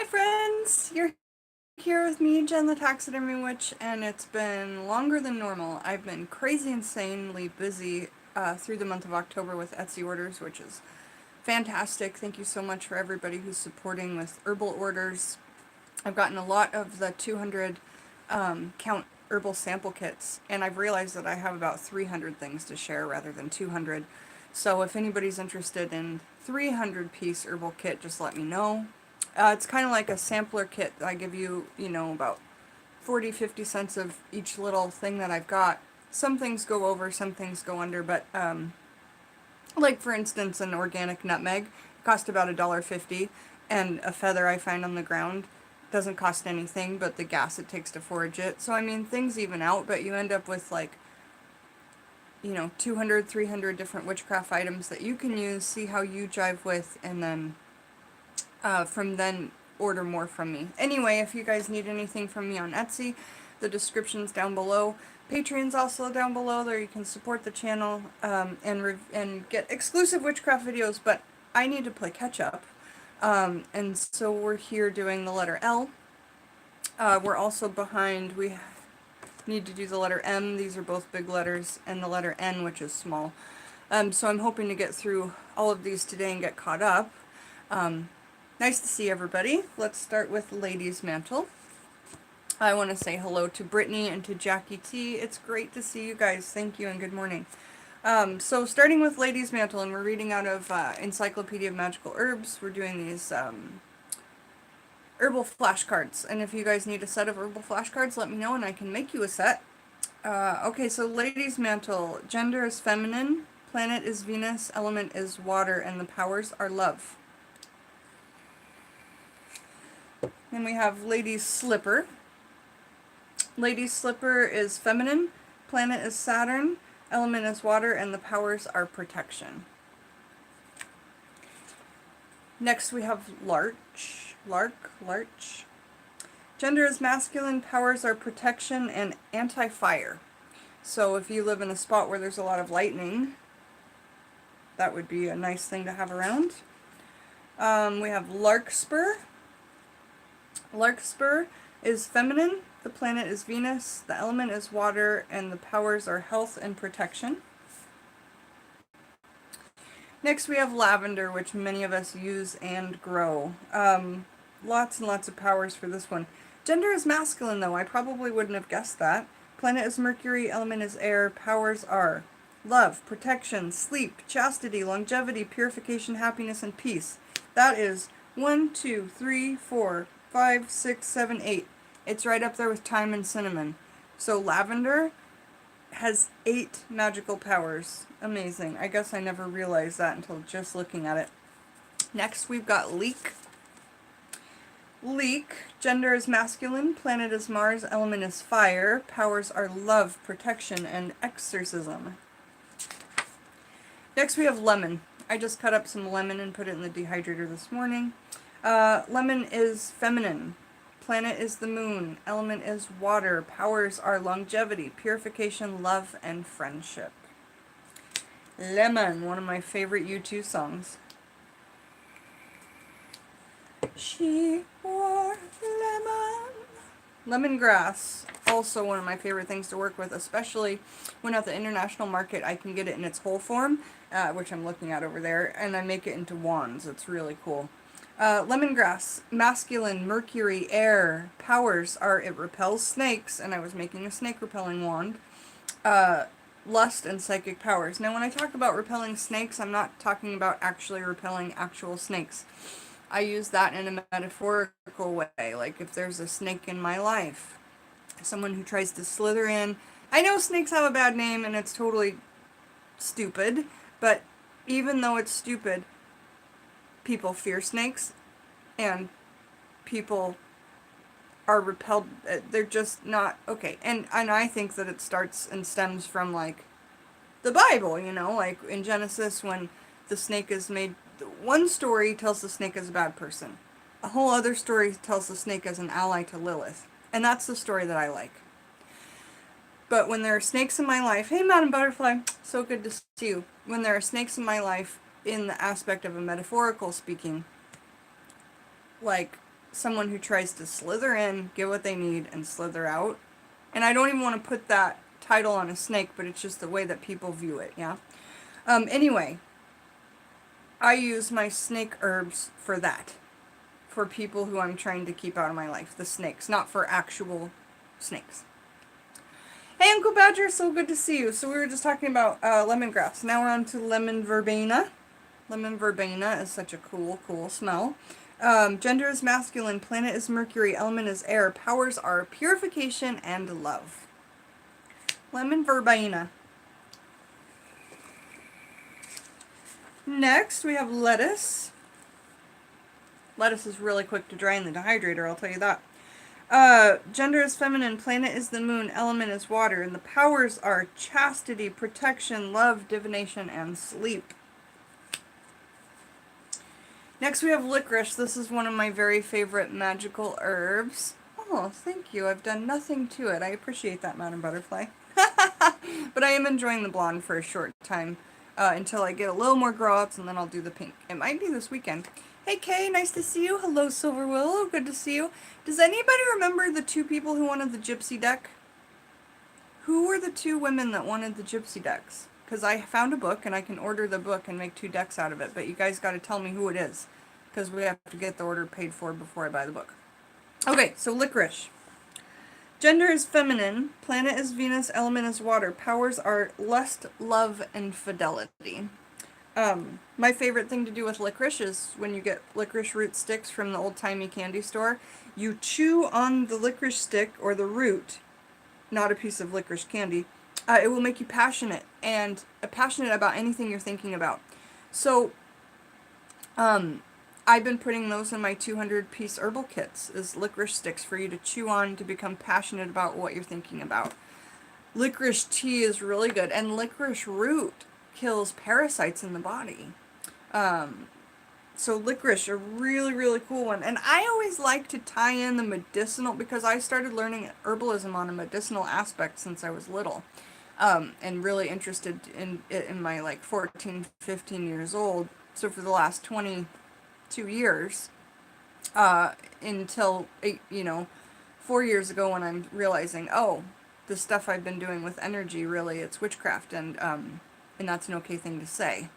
Hi friends! You're here with me, Jen the Taxidermy Witch, and it's been longer than normal. I've been crazy insanely busy through the month of October with Etsy orders, which is fantastic. Thank you so much for everybody who's supporting with herbal orders. I've gotten a lot of the 200 count herbal sample kits, and I've realized that I have about 300 things to share rather than 200. So if anybody's interested in 300 piece herbal kit, just let me know. It's kind of like a sampler kit. I give you, about 40-50 cents of each little thing that I've got. Some things go over, some things go under, but like for instance an organic nutmeg cost about $1.50, and a feather I find on the ground doesn't cost anything but the gas it takes to forage it. So I mean, things even out, but you end up with like 200, 300 different witchcraft items that you can use, see how you jive with, and then from then order more from me. Anyway, if you guys need anything from me on Etsy, the description's down below. Patreon's also down below. There you can support the channel and get exclusive witchcraft videos, but I need to play catch up. And so we're here doing the letter L. We're also behind. We need to do the letter M. These are both big letters, and the letter N, which is small. So I'm hoping to get through all of these today and get caught up. Nice to see everybody. Let's start with Ladies Mantle. I want to say hello to Brittany and to Jackie T. It's great to see you guys. Thank you and good morning. So starting with Ladies Mantle, and we're reading out of Encyclopedia of Magical Herbs. We're doing these herbal flashcards, and if you guys need a set of herbal flashcards, let me know and I can make you a set. Okay, so Ladies Mantle. Gender is feminine, planet is Venus, element is water, and the powers are love. Then we have Lady's Slipper. Lady's Slipper is feminine, planet is Saturn, element is water, and the powers are protection. Next we have Larch. Gender is masculine, powers are protection and anti-fire. So if you live in a spot where there's a lot of lightning, that would be a nice thing to have around. We have Larkspur. Larkspur is feminine, the planet is Venus, the element is water, and the powers are health and protection. Next we have Lavender, which many of us use and grow. Lots and lots of powers for this one. Gender is masculine though, I probably wouldn't have guessed that. Planet is Mercury, element is air, powers are love, protection, sleep, chastity, longevity, purification, happiness, and peace. That is 1, 2, 3, 4, 5, 6, 7, 8. It's right up there with thyme and cinnamon. So lavender has 8 magical powers. Amazing. I guess I never realized that until just looking at it. Next we've got Leek. Leek. Gender is masculine, planet is Mars, element is fire, powers are love, protection, and exorcism. Next we have Lemon. I just cut up some lemon and put it in the dehydrator this morning. Lemon is feminine, planet is the moon, element is water, powers are longevity, purification, love, and friendship. Lemon, one of my favorite U2 songs. She wore lemon. Lemongrass, also one of my favorite things to work with, especially when at the international market I can get it in its whole form, which I'm looking at over there, and I make it into wands. It's really cool. Lemongrass, masculine, Mercury, air, powers are it repels snakes, and I was making a snake repelling wand. Lust and psychic powers. Now when I talk about repelling snakes, I'm not talking about actually repelling actual snakes. I use that in a metaphorical way, like if there's a snake in my life, someone who tries to slither in. I know snakes have a bad name and it's totally stupid, but even though it's stupid, people fear snakes, and people are repelled. They're just not okay. And I think that it starts and stems from like the Bible, like in Genesis when the snake is made. One story tells the snake as a bad person. A whole other story tells the snake as an ally to Lilith. And that's the story that I like. But when there are snakes in my life, hey Madam Butterfly, so good to see you. When there are snakes in my life, in the aspect of a metaphorical speaking, like someone who tries to slither in, get what they need, and slither out. And I don't even want to put that title on a snake, but it's just the way that people view it, yeah? Anyway, I use my snake herbs for that. For people who I'm trying to keep out of my life. The snakes, not for actual snakes. Hey, Uncle Badger, so good to see you. So we were just talking about lemongrass. Now we're on to lemon verbena. Lemon verbena is such a cool smell. Gender is masculine, planet is Mercury, element is air, powers are purification and love. Lemon verbena. Next, we have lettuce. Lettuce is really quick to dry in the dehydrator, I'll tell you that. Gender is feminine, planet is the moon, element is water, and the powers are chastity, protection, love, divination, and sleep. Next we have licorice. This is one of my very favorite magical herbs. Oh, thank you. I've done nothing to it. I appreciate that, Madam Butterfly. But I am enjoying the blonde for a short time until I get a little more grow-ups, and then I'll do the pink. It might be this weekend. Hey Kay, nice to see you. Hello Silver Willow, good to see you. Does anybody remember the two people who wanted the gypsy deck? Who were the two women that wanted the gypsy decks? Because I found a book and I can order the book and make 2 decks out of it, but you guys got to tell me who it is, because we have to get the order paid for before I buy the book. Okay, so licorice. Gender is feminine, planet is Venus, element is water, powers are lust, love, and fidelity. My favorite thing to do with licorice is when you get licorice root sticks from the old-timey candy store, you chew on the licorice stick or the root, not a piece of licorice candy. It will make you passionate, and passionate about anything you're thinking about. So, I've been putting those in my 200-piece herbal kits as licorice sticks for you to chew on to become passionate about what you're thinking about. Licorice tea is really good, and licorice root kills parasites in the body. So licorice, a really cool one. And I always like to tie in the medicinal, because I started learning herbalism on a medicinal aspect since I was little. And really interested in it in my like 14, 15 years old. So for the last 22 years, until 4 years ago when I'm realizing, oh, the stuff I've been doing with energy, really, it's witchcraft, and that's an okay thing to say.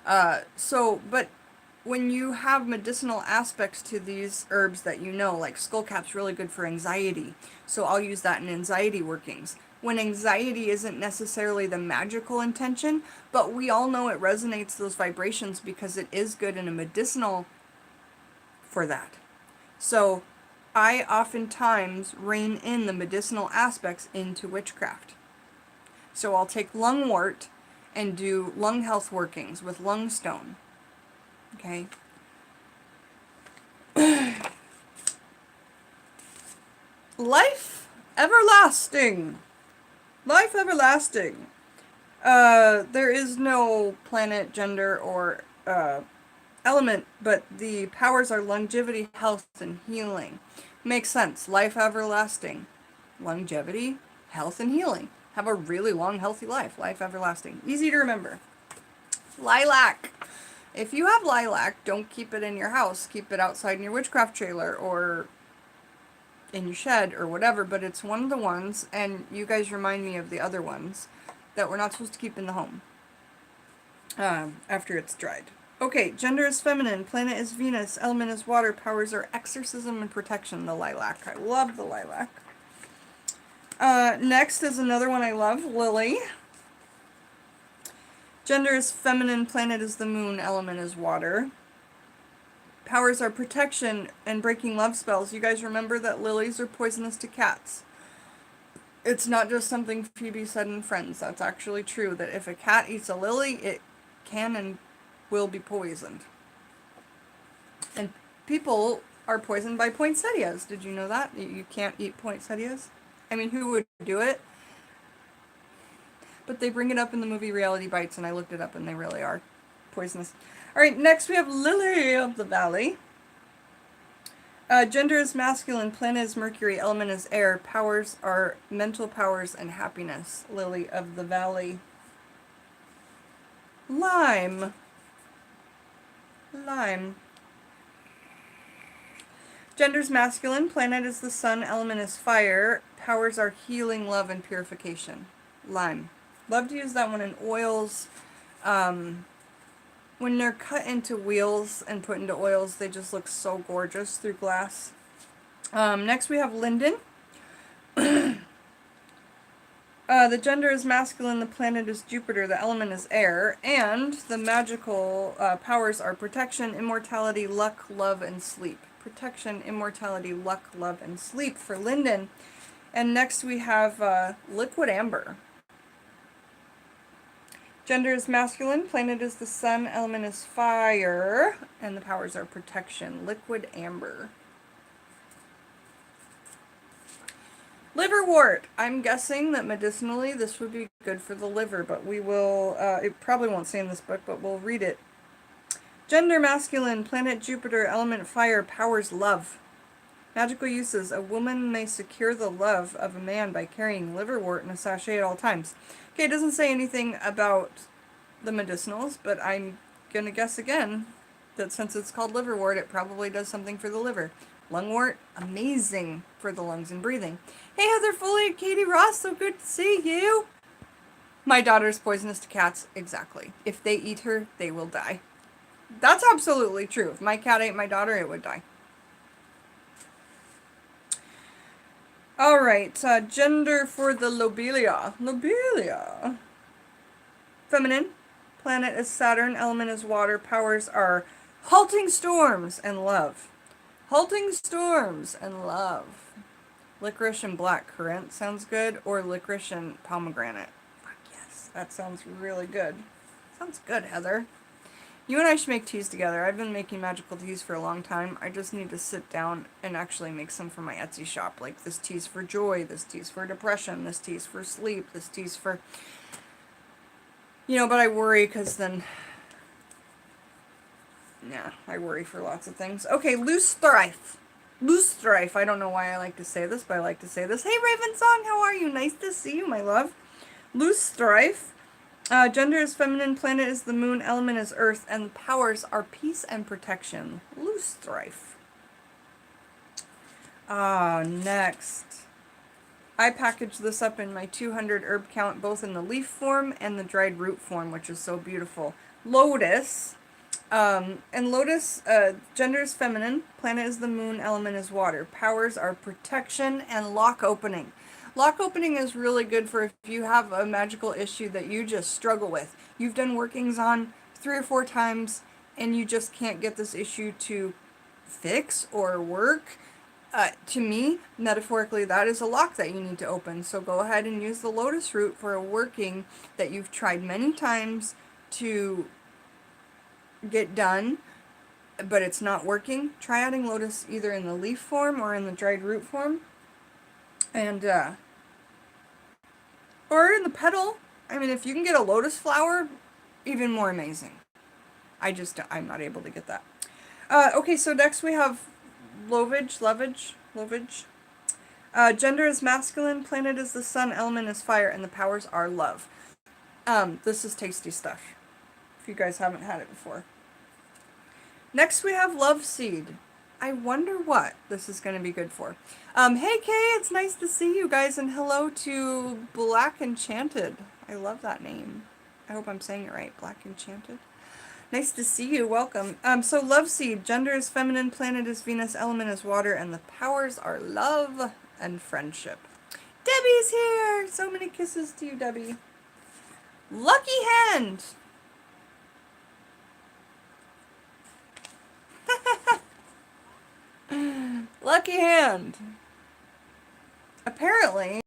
But when you have medicinal aspects to these herbs that like skullcap's really good for anxiety, so I'll use that in anxiety workings. When anxiety isn't necessarily the magical intention, but we all know it resonates those vibrations because it is good in a medicinal for that. So I oftentimes rein in the medicinal aspects into witchcraft. So I'll take lungwort and do lung health workings with lungstone. Okay. Life everlasting. Life everlasting. There is no planet, gender, or element, but the powers are longevity, health, and healing. Makes sense. Life everlasting. Longevity, health, and healing. Have a really long, healthy life. Life everlasting. Easy to remember. Lilac. If you have lilac, don't keep it in your house. Keep it outside in your witchcraft trailer or in your shed or whatever, but it's one of the ones, and you guys remind me of the other ones, that we're not supposed to keep in the home after it's dried. Okay, gender is feminine, planet is Venus, element is water, powers are exorcism and protection, the lilac. I love the lilac. Next is another one I love, lily. Gender is feminine, planet is the moon, element is water. Powers are protection and breaking love spells. You guys remember that lilies are poisonous to cats. It's not just something Phoebe said in Friends. That's actually true, that if a cat eats a lily, it can and will be poisoned. And people are poisoned by poinsettias. Did you know that? You can't eat poinsettias? I mean, who would do it? But they bring it up in the movie Reality Bites, and I looked it up, and they really are poisonous. Alright, next we have Lily of the Valley. Gender is masculine, planet is Mercury, element is air, powers are mental powers and happiness. Lily of the Valley. Lime. Lime. Gender's masculine, planet is the sun, element is fire, powers are healing, love, and purification. Lime. Love to use that one in oils. When they're cut into wheels and put into oils, they just look so gorgeous through glass. Next we have Linden. The gender is masculine, the planet is Jupiter, the element is air, and the magical powers are protection, immortality, luck, love, and sleep. Protection, immortality, luck, love, and sleep for Linden. And next we have Liquid Amber. Gender is masculine, planet is the sun, element is fire, and the powers are protection. Liquid Amber. Liverwort. I'm guessing that medicinally this would be good for the liver, but we will, it probably won't say in this book, but we'll read it. Gender masculine, planet Jupiter, element fire, powers love. Magical uses. A woman may secure the love of a man by carrying liverwort in a sachet at all times. Okay, it doesn't say anything about the medicinals, but I'm going to guess again that since it's called liverwort, it probably does something for the liver. Lungwort, amazing for the lungs and breathing. Hey, Heather Foley, Katie Ross, so good to see you. My daughter's poisonous to cats, exactly. If they eat her, they will die. That's absolutely true. If my cat ate my daughter, it would die. Alright, gender for the Lobelia. Lobelia. Feminine. Planet is Saturn, element is water, powers are halting storms and love. Halting storms and love. Licorice and black currant sounds good, or licorice and pomegranate. Fuck yes, that sounds really good. Sounds good, Heather. You and I should make teas together. I've been making magical teas for a long time. I just need to sit down and actually make some for my Etsy shop. Like this tea's for joy, this tea's for depression, this tea's for sleep, this tea's for... You know, but I worry because then... Yeah, I worry for lots of things. Okay, Loosestrife. Loosestrife. I don't know why I like to say this, but I like to say this. Hey, Raven Song, how are you? Nice to see you, my love. Loosestrife. Gender is feminine, planet is the moon, element is earth, and powers are peace and protection. Loosestrife. Next. I packaged this up in my 200 herb count, both in the leaf form and the dried root form, which is so beautiful. Lotus. And Lotus, gender is feminine, planet is the moon, element is water. Powers are protection and lock opening. Lock opening is really good for if you have a magical issue that you just struggle with. You've done workings on 3 or 4 times and you just can't get this issue to fix or work. To me, metaphorically, that is a lock that you need to open. So go ahead and use the lotus root for a working that you've tried many times to get done, but it's not working. Try adding lotus either in the leaf form or in the dried root form. And, or in the petal. I mean, if you can get a lotus flower, even more amazing. I'm not able to get that. Okay, so next we have Lovage. Gender is masculine, planet is the sun, element is fire, and the powers are love. This is tasty stuff, if you guys haven't had it before. Next we have Love Seed. I wonder what this is going to be good for. Hey Kay, it's nice to see you guys, and hello to Black Enchanted. I love that name. I hope I'm saying it right, Black Enchanted. Nice to see you, welcome. So Love Seed, gender is feminine, planet is Venus, element is water, and the powers are love and friendship. Debbie's here! So many kisses to you, Debbie. Lucky Hand! Lucky Hand. Apparently,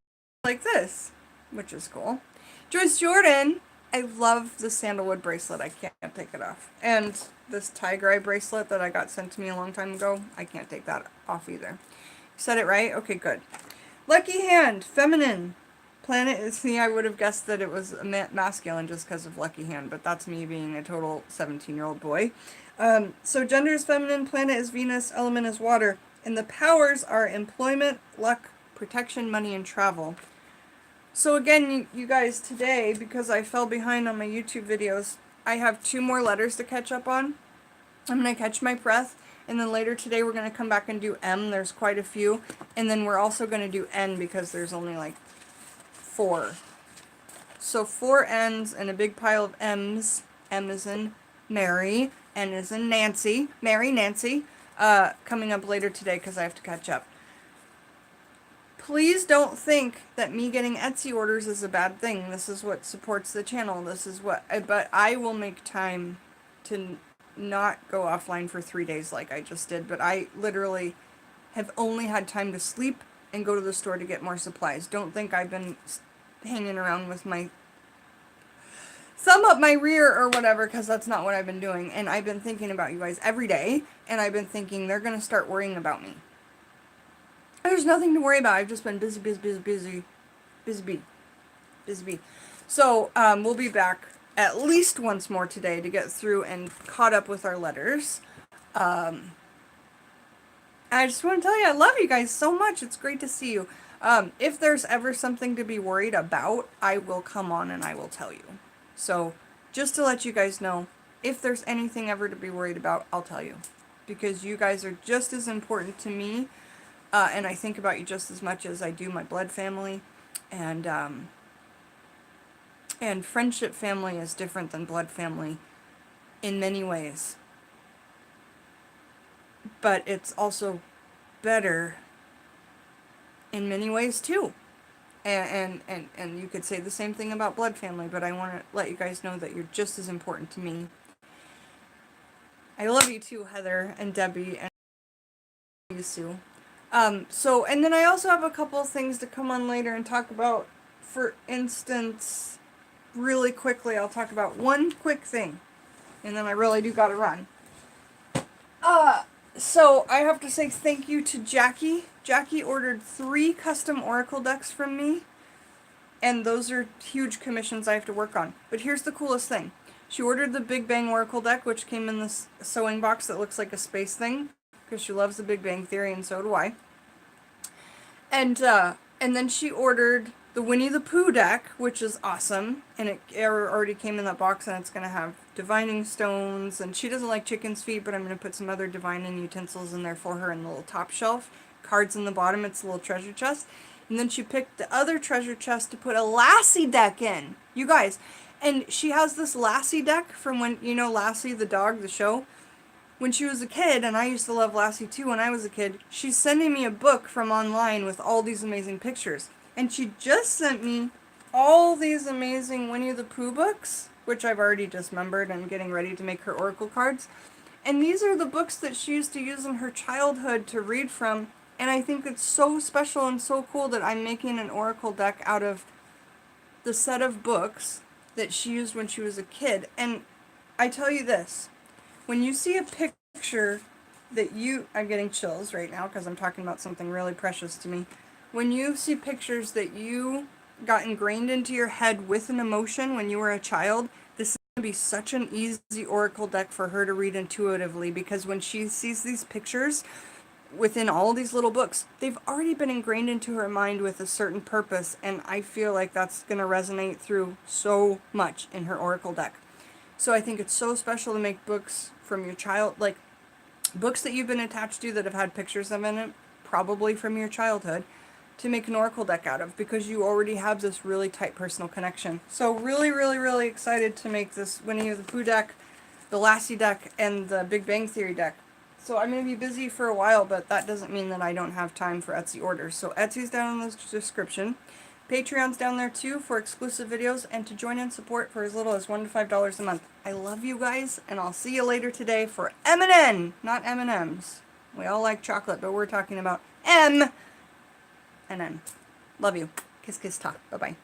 like this, which is cool. Joyce Jordan, I love the sandalwood bracelet. I can't take it off. And this tiger eye bracelet that I got sent to me a long time ago, I can't take that off either. Said it right? Okay, good. Lucky Hand, feminine. Planet is, see, I would have guessed that it was masculine just because of Lucky Hand, but that's me being a total 17-year-old boy. So gender is feminine, planet is Venus, element is water, and the powers are employment, luck, protection, money, and travel. So again, you guys, today, because I fell behind on my YouTube videos, I have 2 more letters to catch up on. I'm going to catch my breath, And then later today we're going to come back and do M. There's quite a few. And then we're also going to do N because there's only like 4. So 4 N's and a big pile of M's. M is in Mary. N is in Nancy. Mary, Nancy. Coming up later today because I have to catch up. Please don't think that me getting Etsy orders is a bad thing. This is what supports the channel. This is what, but I will make time to not go offline for 3 days like I just did. But I literally have only had time to sleep and go to the store to get more supplies. Don't think I've been hanging around with my thumb up my rear or whatever, because that's not what I've been doing. And I've been thinking about you guys every day, and I've been thinking they're going to start worrying about me. There's nothing to worry about. I've just been busy. So, we'll be back at least once more today to get through and caught up with our letters. I just want to tell you, I love you guys so much. It's great to see you. If there's ever something to be worried about, I will come on and I will tell you. So, just to let you guys know, if there's anything ever to be worried about, I'll tell you. Because you guys are just as important to me. And I think about you just as much as I do my blood family, and friendship family is different than blood family in many ways, but it's also better in many ways too. And you could say the same thing about blood family, but I want to let you guys know that you're just as important to me. I love you too, Heather and Debbie and you, Sue. So, and then I also have a couple of things to come on later and talk about. For instance, really quickly, I'll talk about one quick thing, and then I really do gotta run. So I have to say thank you to Jackie. Jackie ordered 3 custom oracle decks from me, and those are huge commissions I have to work on. But here's the coolest thing. She ordered the Big Bang Oracle deck, which came in this sewing box that looks like a space thing, because she loves the Big Bang Theory, and so do I. And then she ordered the Winnie the Pooh deck, which is awesome, and it already came in that box, and it's going to have divining stones, and she doesn't like chicken's feet, but I'm going to put some other divining utensils in there for her in the little top shelf. Cards in the bottom, it's a little treasure chest. And then she picked the other treasure chest to put a Lassie deck in. You guys. And she has this Lassie deck from when, you know, Lassie the dog, the show. When she was a kid, and I used to love Lassie too when I was a kid, she's sending me a book from online with all these amazing pictures. And she just sent me all these amazing Winnie the Pooh books, which I've already dismembered and getting ready to make her oracle cards. And these are the books that she used to use in her childhood to read from. And I think it's so special and so cool that I'm making an oracle deck out of the set of books that she used when she was a kid. And I tell you this, when you see a picture that you... I'm getting chills right now because I'm talking about something really precious to me. When you see pictures that you got ingrained into your head with an emotion when you were a child, this is going to be such an easy oracle deck for her to read intuitively, because when she sees these pictures within all these little books, they've already been ingrained into her mind with a certain purpose, and I feel like that's going to resonate through so much in her oracle deck. So I think it's so special to make books from your child, like books that you've been attached to that have had pictures of in it, probably from your childhood, to make an oracle deck out of, because you already have this really tight personal connection. So really, really, really excited to make this Winnie the Pooh deck, the Lassie deck, and the Big Bang Theory deck. So I'm going to be busy for a while, but that doesn't mean that I don't have time for Etsy orders. So Etsy's down in the description. Patreon's down there too for exclusive videos and to join in support for as little as $1 to $5 a month. I love you guys, and I'll see you later today for M&N, not M&M's. We all like chocolate, but we're talking about M and N. Love you. Kiss, kiss, talk. Bye-bye.